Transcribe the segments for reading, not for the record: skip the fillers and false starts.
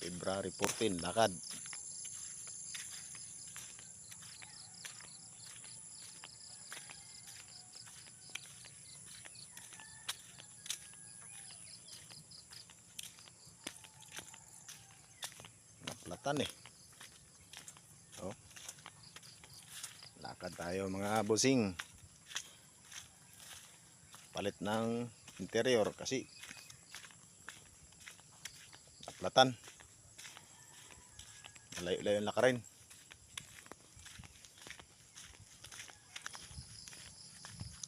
February 14, lakad. Naplatan eh. Oh. Lakad tayo mga busing. Palit ng interior kasi naplatan. Malayo-layo yung lakarin.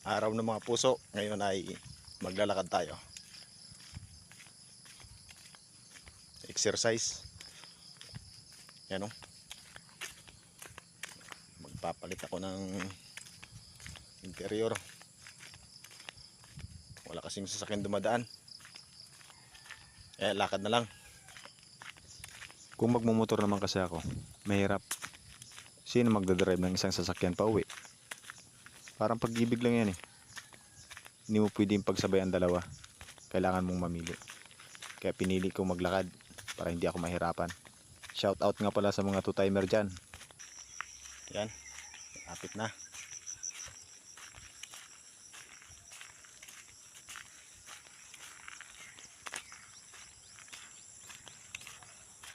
Araw ng mga puso, ngayon ay maglalakad tayo. Exercise. Yan o. Magpapalit ako ng interior. Wala kasing sasakyan dumadaan. Lakad na lang. Kung magmumotor naman kasi ako, mahirap. Sino magdadrive ng isang sasakyan pa uwi? Parang pag-ibig lang yan eh. Hindi mo pwedeng pagsabayan dalawa. Kailangan mong mamili. Kaya pinili kong maglakad para hindi ako mahirapan. Shout out nga pala sa mga two-timer dyan. Yan. Lapit na.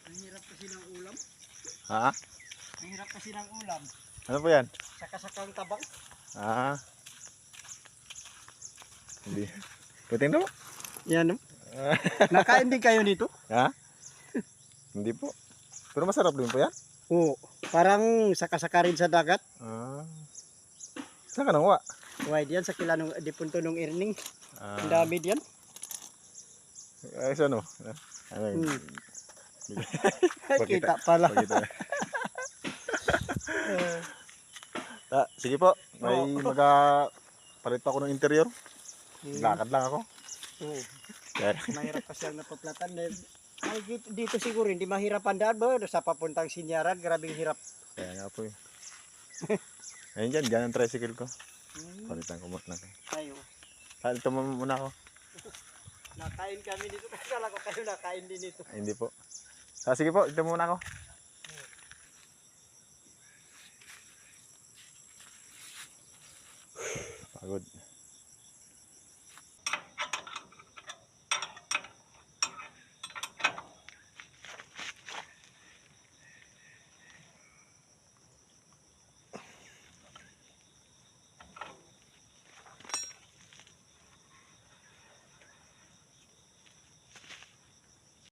Ang hirap kasi ng ulam. Ha? Ang hirap kasi ng ulam. Ano po yan? Saka-sakang tabang. Ah. Hindi. Puting na po? Yan. Nakain din kayo nito? Ha? Hindi po. Pero masarap din po yan? Oo. Parang saka-saka rin sa dagat. Ah. Saan ka nangwa? Wide yan sa kilanong dipunto ng earning. Ah. Ang dami diyan. Ay, ano? Ano yun? Kita pala. Pakita. Sige po. May palit pa ako ng interior. Lakad lang ako. Oo. Kaya, Mahirap kasi ang napaplatan. Ay, dito siguro hindi mahirap ang daan ba? Sa papuntang Sinyaran, grabing hirap. kaya nga po eh. Ayun dyan, dyan ang tricycle ko. Palitan ko muna. Tayo. Ito muna ako. Nakain kami dito. Kala ko kayo nakain din dito. Ay, hindi po. Sige po, ito muna ako. Pagod.